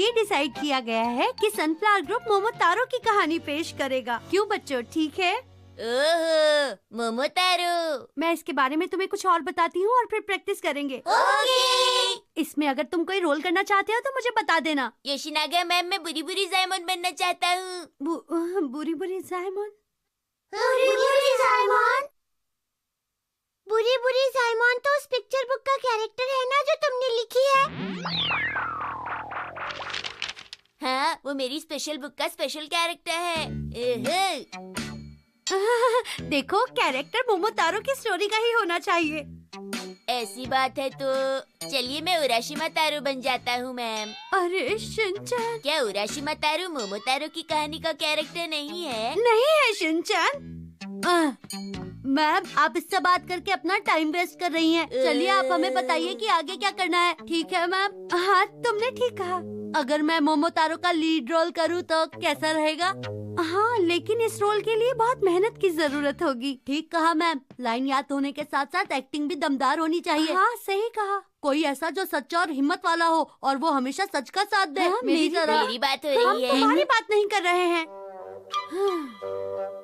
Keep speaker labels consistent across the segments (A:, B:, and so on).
A: ये डिसाइड किया गया है कि सनफ्लावर ग्रुप मोमोतारो की कहानी पेश करेगा। क्यों बच्चों, ठीक है?
B: ओहो, मोमोतारो।
A: मैं इसके बारे में तुम्हें कुछ और बताती हूँ और फिर प्रैक्टिस करेंगे।
B: ओके।
A: इसमें अगर तुम कोई रोल करना चाहते हो तो मुझे बता देना।
B: योशिनागा मैम, मैं बुरी बुरी जायमन बनना चाहता हूँ।
A: बुरी बुरी जायमन?
C: बुरी बुरी जायमन? बुरी बुरी जायमन तो उस पिक्चर बुक का कैरेक्टर है ना जो तुमने लिखी है?
B: हाँ, वो मेरी स्पेशल बुक का स्पेशल कैरेक्टर है।
A: देखो, कैरेक्टर मोमोतारो की स्टोरी का ही होना चाहिए।
B: ऐसी बात है तो चलिए मैं उराशिमा तारो बन जाता हूँ मैम।
A: अरे शिनचैन,
B: क्या उराशिमा तारो मोमोतारो की कहानी का कैरेक्टर नहीं है?
A: नहीं है शिनचैन। मैम, आप इससे बात करके अपना टाइम वेस्ट कर रही हैं। चलिए आप हमें बताइए कि आगे क्या करना है। ठीक है मैम। हाँ, तुमने ठीक कहा। अगर मैं मोमोतारो का लीड रोल करूँ तो कैसा रहेगा? हाँ, लेकिन इस रोल के लिए बहुत मेहनत की जरूरत होगी। ठीक कहा मैम। लाइन याद होने के साथ साथ एक्टिंग भी दमदार होनी चाहिए। हाँ, सही कहा। कोई ऐसा जो सच्चा और हिम्मत वाला हो और वो हमेशा सच का साथ दे। हाँ, मेरी
B: बात हो रही है।
A: हम तुम्हारी बात नहीं कर रहे हैं।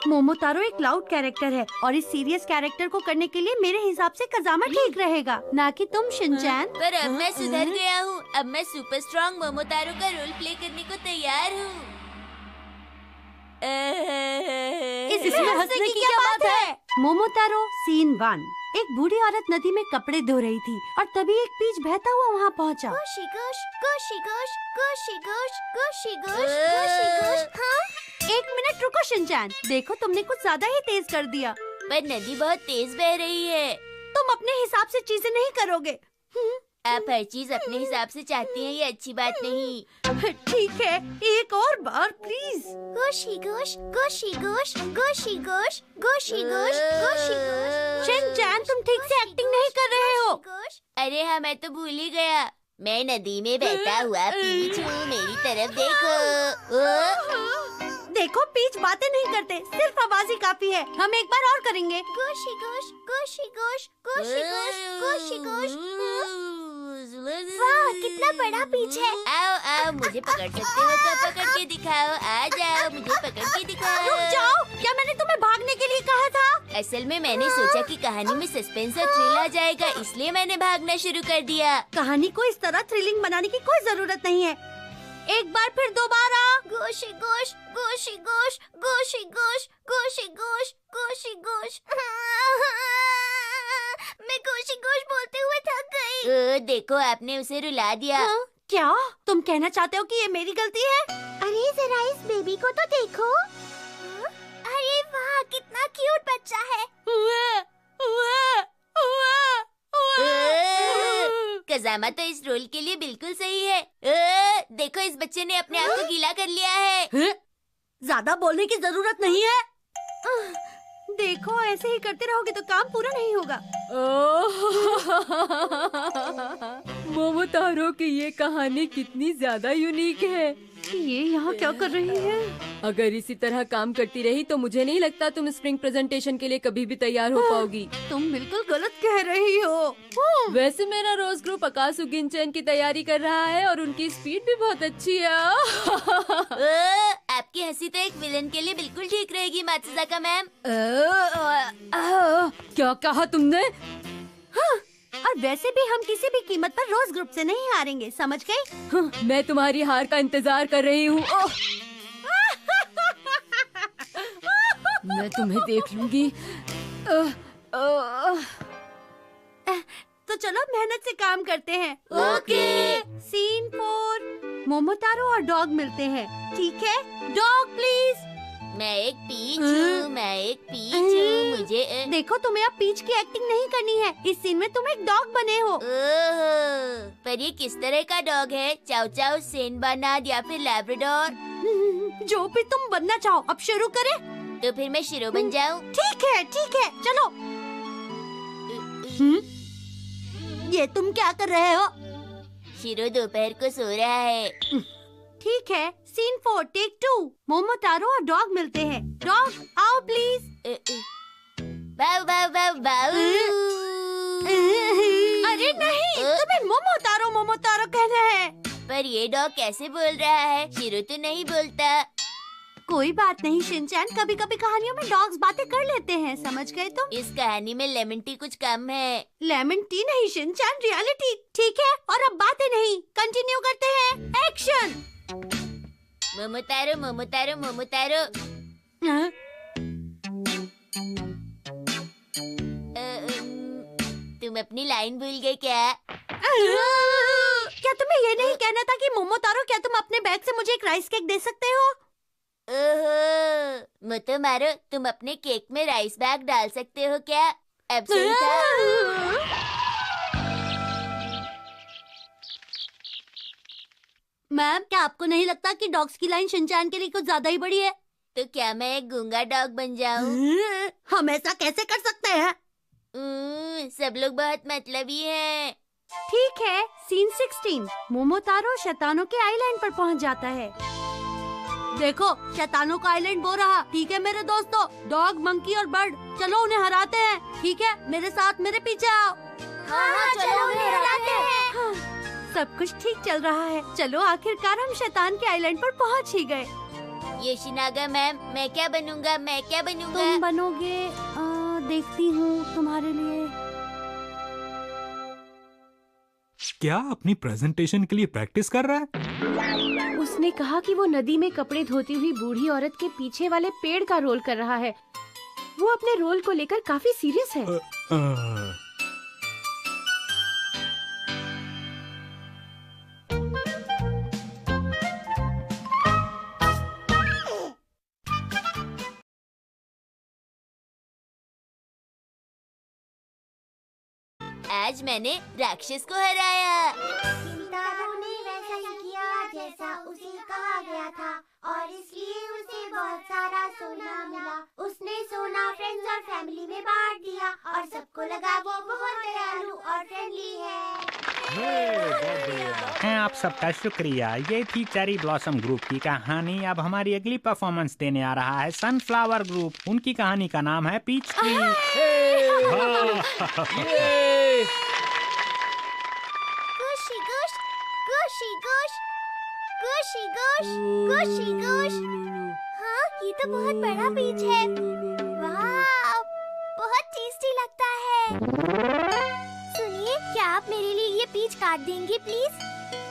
A: मोमोतारो एक लाउड कैरेक्टर है और इस सीरियस कैरेक्टर को करने के लिए मेरे हिसाब से कजामा ठीक रहेगा, ना कि तुम शिनचैन।
B: पर अब मैं सुधर गया हूँ। अब मैं सुपर स्ट्रॉन्ग मोमोतारो का रोल प्ले करने को तैयार हूँ।
A: इसमें हंसने की क्या बात है? मोमोतारो सीन 1। एक बूढ़ी औरत नदी में कपड़े धो रही थी और तभी एक पीच बहता हुआ वहाँ पहुँचा।
C: गोशी गोश, गोशी गोश, गोशी गोश, गोशी गोश, गोशी गोश। हाँ?
A: एक मिनट रुको शिनचैन, देखो तुमने कुछ ज्यादा ही तेज कर दिया।
B: पर नदी बहुत तेज बह रही है।
A: तुम अपने हिसाब से चीजें नहीं करोगे।
B: आप हर चीज अपने हिसाब से चाहती हैं, ये अच्छी बात नहीं।
A: ठीक है, एक और बार please.
C: गोशी Gauss, गोशी Gauss, गोशी Gauss, गोशी Gauss, गोशी Gauss.
A: Shinchan, तुम ठीक से एक्टिंग नहीं कर रहे हो।
B: अरे हाँ, मैं तो भूल ही गया। मैं नदी में बहता हुआ पीच हूँ, मेरी तरफ देखो।
A: देखो, पीच बातें नहीं करते, सिर्फ आवाज ही काफी है। हम एक बार और करेंगे।
C: गोशी गोश, गोशी गोश, गोशी गोश, गोशी गोश। वाह, कितना बड़ा पीच है।
B: आओ आओ, मुझे पकड़ सकते हो तो पकड़ के दिखाओ। आ जाओ, मुझे पकड़ के दिखाओ।
A: रुक जाओ, क्या मैंने तुम्हें भागने के लिए कहा था?
B: असल में मैंने सोचा कि कहानी में सस्पेंस और थ्रिल आ जाएगा, इसलिए मैंने भागना शुरू कर दिया।
A: कहानी को इस तरह थ्रिलिंग बनाने की कोई जरूरत नहीं है। एक बार फिर दोबारा।
C: गोशी गोश, गोशी गोश, गोशी गोश, गोशी गोश, गोशी गोश। मैं गोशी गोश बोलते हुए थक गई।
B: देखो, आपने उसे रुला दिया।
A: हाँ? क्या तुम कहना चाहते हो कि ये मेरी गलती है?
C: अरे जरा इस बेबी को तो देखो। अरे वाह, कितना क्यूट बच्चा है।
B: कजामा तो इस रोल के लिए बिल्कुल सही है। देखो, इस बच्चे ने अपने आप को गीला कर लिया है।
A: ज्यादा बोलने की जरूरत नहीं है। देखो, ऐसे ही करते रहोगे तो काम पूरा नहीं होगा।
D: मोमोतारो की ये कहानी कितनी ज्यादा यूनिक है।
A: ये यहाँ क्या कर रही है?
D: अगर इसी तरह काम करती रही तो मुझे नहीं लगता तुम स्प्रिंग प्रेजेंटेशन के लिए कभी भी तैयार हो पाओगी।
A: तुम बिल्कुल गलत कह रही हो।
D: वैसे मेरा रोज ग्रुप अकासु गिनचैन की तैयारी कर रहा है और उनकी स्पीड भी बहुत अच्छी है।
B: आपकी हंसी तो एक विलन के लिए बिल्कुल ठीक रहेगी मात्सुजाका मैम।
D: क्या कहा तुमने?
A: हाँ, और वैसे भी हम किसी भी कीमत पर रोज ग्रुप से नहीं हारेंगे, समझ गई?
D: मैं तुम्हारी हार का इंतजार कर रही हूँ। मैं तुम्हें देख लूंगी।
A: तो चलो मेहनत से काम करते हैं।
B: ओके।
A: सीन 4। मोमोतारो और डॉग मिलते हैं। ठीक है, डॉग प्लीज।
B: मैं एक पीच हूँ, मैं एक पीच हूँ। मुझे
A: देखो, तुम्हें अब पीच की एक्टिंग नहीं करनी है। इस सीन में तुम एक डॉग बने हो।
B: पर ये किस तरह का डॉग है? चाओ चाओ, सेन बानाद या फिर लैब्राडोर?
A: जो भी तुम बनना चाहो। अब शुरू करें?
B: तो फिर मैं शिरो बन जाऊँ?
A: ठीक है, चलो। ये तुम क्या कर रहे हो?
B: शिरो दोपहर को सो रहा है।
A: ठीक है, सीन 4 टेक 2। मोमोतारो और डॉग मिलते हैं। डॉग आओ प्लीज।
B: बाऊ बाऊ बाऊ बाऊ।
A: अरे नहीं, तुम्हें मोमोतारो कहना है।
B: पर ये डॉग कैसे बोल रहा है? शिरो तो नहीं बोलता।
A: कोई बात नहीं शिनचैन, कभी कभी कहानियों में डॉग्स बातें कर लेते हैं, समझ गए तुम?
B: इस कहानी में लेमन टी कुछ कम है।
A: लेमन टी नहीं शिनचैन, रियलिटी। ठीक है, और अब बातें नहीं, कंटिन्यू करते हैं। एक्शन।
B: मोमोतारो मोमोतारो मोमोतारो।
A: हाँ?
B: तुम अपनी लाइन भूल गए क्या?
A: क्या तुम्हें ये नहीं कहना था कि मोमोतारो, क्या तुम अपने बैग से मुझे एक राइस केक दे सकते हो?
B: ओहो, मोतोमारो, तुम अपने केक में राइस बैग डाल सकते हो क्या? अब सही था।
A: मैम, क्या आपको नहीं लगता कि डॉग्स की लाइन शिनचैन के लिए कुछ ज्यादा ही बड़ी है?
B: तो क्या मैं एक गूंगा डॉग बन जाऊं?
A: हम ऐसा कैसे कर सकते हैं?
B: सब लोग बहुत मतलबी हैं।
A: ठीक है, सीन 16। मोमोतारो शैतानों के आइलैंड पर पहुंच जाता है। देखो, शैतानों का आइलैंड वो रहा। ठीक है मेरे दोस्तों, डॉग, मंकी और बर्ड, चलो उन्हें हराते हैं। ठीक है, मेरे साथ, मेरे पीछे आओ।
B: हाँ, चलो उन्हें हराते हैं।
A: हाँ, सब कुछ ठीक चल रहा है। चलो, आखिरकार हम शैतान के आइलैंड पर पहुंच ही गए।
B: योशिनागा मैम, मैं क्या बनूंगा? मैं क्या बनूंगा?
A: तुम बनोगे, देखती हूँ तुम्हारे लिए।
E: क्या अपनी प्रेजेंटेशन के लिए प्रैक्टिस कर रहा है?
D: उसने कहा कि वो नदी में कपड़े धोती हुई बूढ़ी औरत के पीछे वाले पेड़ का रोल कर रहा है। वो अपने रोल को लेकर काफी सीरियस है।
B: आज मैंने राक्षस को हराया।
C: किंतारो ने वैसा ही किया जैसा उसे कहा गया था और इसलिए उसे बहुत सारा सोना मिला। उसने सोना फ्रेंड्स और फैमिली में बांट दिया और सबको लगा वो बहुत दयालु और फ्रेंडली है।
F: आप सबका शुक्रिया। ये थी चेरी ब्लॉसम ग्रुप की कहानी। अब हमारी अगली परफॉर्मेंस देने आ रहा है सनफ्लावर ग्रुप। उनकी कहानी का नाम है पीच ट्री।
C: गोशी गोश, गोशी गोश, गोशी गोश, गोशी गोश। हाँ, ये तो बहुत बड़ा पीच है। वाह, बहुत टेस्टी लगता है। सुनिए, क्या आप मेरे लिए ये पीच काट देंगे प्लीज?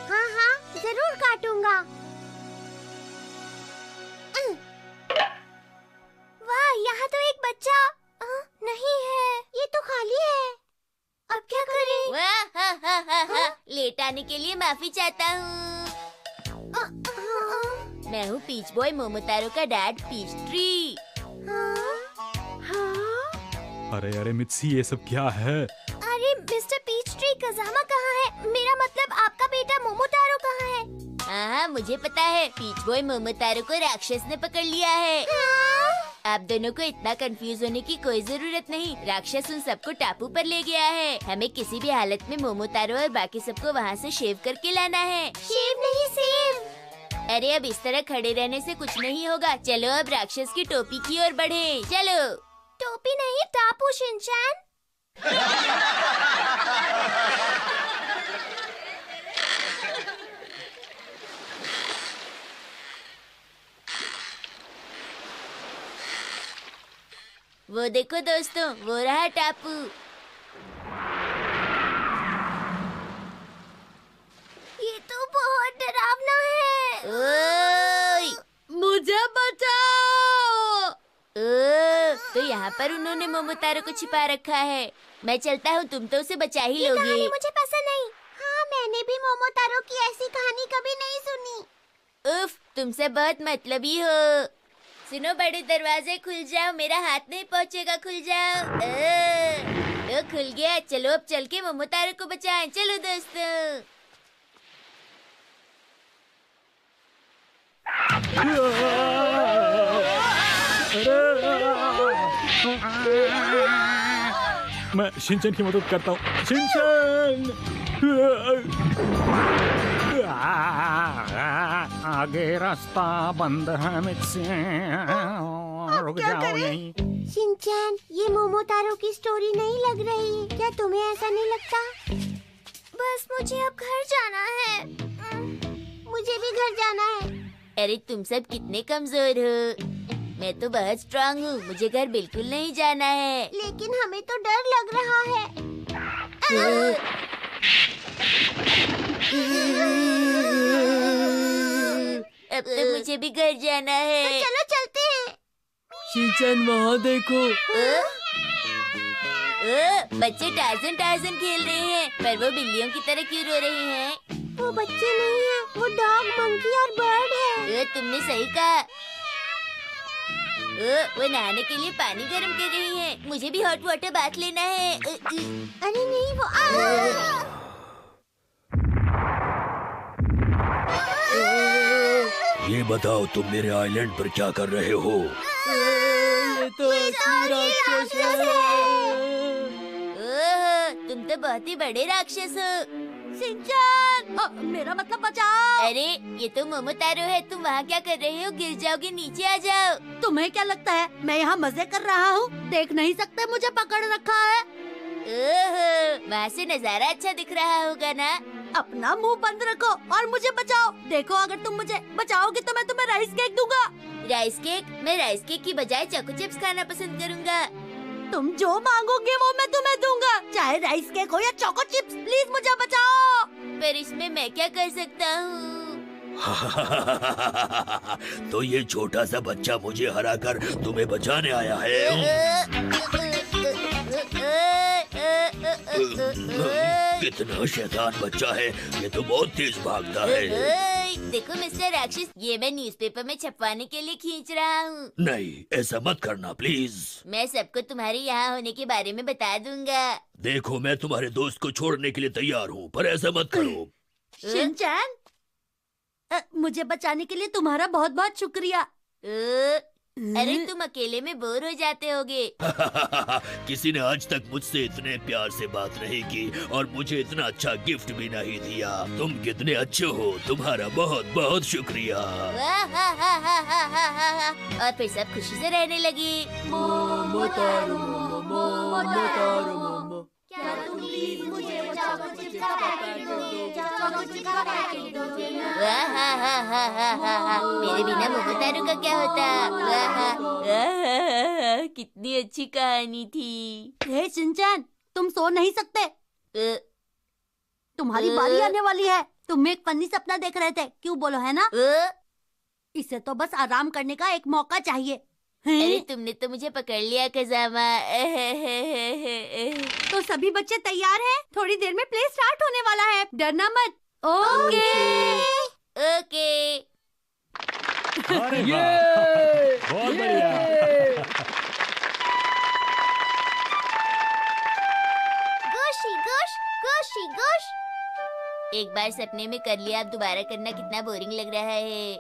C: हाँ हाँ, जरूर काटूंगा। वाह, यहाँ तो एक बच्चा नहीं है, ये तो खाली है। अब क्या करें?
B: वाह, लेट आने के लिए माफी चाहता हूँ। मैं हूँ पीच बॉय मोमोतारो का डैड पीच ट्री।
E: अरे अरे मित्सी, ये सब क्या है?
C: अरे मिस्टर पीच ट्री, कज़ामा कहाँ है? मेरा मतलब आपका बेटा मोमोतारो कहाँ है?
B: हाँ, मुझे पता है। पीच बॉय मोमोतारो को राक्षस ने पकड़ लिया है। आप दोनों को इतना कंफ्यूज होने की कोई जरूरत नहीं। राक्षस उन सबको टापू पर ले गया है। हमें किसी भी हालत में मोमोतारो और बाकी सबको वहाँ से शेव करके लाना है।
C: शेव नहीं, सेव।
B: अरे अब इस तरह खड़े रहने से कुछ नहीं होगा। चलो अब राक्षस की टोपी की ओर बढ़े। चलो।
C: टोपी नहीं, टापू शिनचैन।
B: वो देखो दोस्तों, वो रहा टापू।
C: ये तो बहुत डरावना है।
B: ओए,
A: मुझे बचाओ।
B: तो यहाँ पर उन्होंने मोमोतारो को छिपा रखा है। मैं चलता हूँ, तुम तो उसे बचा ही
C: ये
B: लोगे।
C: कहानी मुझे पसंद नहीं। हाँ, मैंने भी मोमोतारो की ऐसी कहानी कभी नहीं सुनी।
B: उफ, तुमसे बहुत मतलबी हो। सुनो, बड़े दरवाजे खुल जाओ, मेरा हाथ नहीं पहुँचेगा, खुल जाओ। तो खुल गया। चलो अब चल के मोमोतारो को बचाएं। चलो दोस्तों।
E: मैं शिनचैन की मदद करता हूँ। शिनचैन!
F: आगे रास्ता बंद है मुझसे। रुक जाओ यहीं।
C: शिनचैन, ये मोमोतारो की स्टोरी नहीं लग रही। क्या तुम्हें ऐसा नहीं लगता? बस मुझे अब घर जाना है। मुझे भी घर जाना है।
B: अरे तुम सब कितने कमजोर हो। मैं तो बहुत स्ट्रांग हूँ, मुझे घर बिल्कुल नहीं जाना है।
C: लेकिन हमें तो डर लग रहा है।
B: अब तो मुझे भी घर जाना है।
C: तो चलो चलते हैं।
G: शिनचैन वहाँ देखो।
B: बच्चे टार्जन टार्जन खेल रहे हैं, पर वो बिल्लियों की तरह क्यों रो रहे हैं?
C: वो बच्चे नहीं है, वो डॉग, मंकी और बर्ड है।
B: तुमने सही कहा। वो नहाने के लिए पानी गर्म कर रही हैं। मुझे भी हॉट वाटर बाथ लेना है।
C: अरे नहीं, वो
H: ये बताओ तुम मेरे आइलैंड पर क्या कर रहे हो?
G: ये तो असली राक्षस है।
B: तुम तो बहुत ही बड़े राक्षस हो।
A: शिनचैन, मेरा मतलब बचाओ।
B: अरे ये तो मोमोतारो है, तुम वहाँ क्या कर रहे हो? गिर जाओगे, नीचे आ जाओ।
A: तुम्हें क्या लगता है मैं यहाँ मजे कर रहा हूँ? देख नहीं सकते मुझे पकड़ रखा है।
B: वहाँ से नजारा अच्छा दिख रहा होगा ना?
A: अपना मुंह बंद रखो और मुझे बचाओ। देखो अगर तुम मुझे बचाओगे तो मैं तुम्हें राइस केक दूंगा।
B: Rice cake? मैं राइस केक की बजाय चोको चिप्स खाना पसंद करूँगा।
A: तुम जो मांगोगे वो मैं तुम्हें दूंगा, चाहे राइस केक हो या चोको चिप्स। प्लीज मुझे बचाओ।
B: पर इसमें मैं क्या कर सकता हूँ?
H: तो ये छोटा सा बच्चा मुझे हराकर तुम्हें बचाने आया है? कितना शैतान बच्चा है, ये तो बहुत तेज भागता है।
B: देखो मिस्टर राक्षस, ये मैं न्यूज़पेपर में छपवाने के लिए खींच रहा हूँ।
H: नहीं, ऐसा मत करना प्लीज।
B: मैं सबको तुम्हारे यहाँ होने के बारे में बता दूंगा।
H: देखो मैं तुम्हारे दोस्त को छोड़ने के लिए तैयार हूँ, पर ऐसा मत करो।
A: शिनचैन, मुझे बचाने के लिए तुम्हारा बहुत बहुत शुक्रिया।
B: अरे तुम अकेले में बोर हो जाते होगे।
H: किसी ने आज तक मुझसे इतने प्यार से बात नहीं की और मुझे इतना अच्छा गिफ्ट भी नहीं दिया। तुम कितने अच्छे हो, तुम्हारा बहुत बहुत शुक्रिया।
B: और फिर सब खुशी से रहने लगी।
G: मोमोतारो मोमो।
C: क्या तुम प्लीज मुझे वो चोको चिप्स का पैकेट दोगे? चोको चिप्स का पैकेट दोगे ना?
B: मेरे बिना मोमोतारो का क्या होता? कितनी अच्छी कहानी थी।
A: हे शिनचैन, तुम सो नहीं सकते। तुम्हारी बारी आने वाली है। तुम एक फनी सपना देख रहे थे, क्यों बोलो है ना? इसे तो बस आराम करने का एक मौका चाहिए।
B: अरे तुमने तो मुझे पकड़ लिया कजामा।
A: तो सभी बच्चे तैयार हैं? थोड़ी देर में प्ले स्टार्ट होने वाला है, डरना मत। Okay
B: okay.
F: अरे वाह, बहुत बढ़िया।
C: गोशी गोश, गोशी गोश।
B: एक बार सपने में कर लिया, अब दोबारा करना कितना बोरिंग लग रहा है।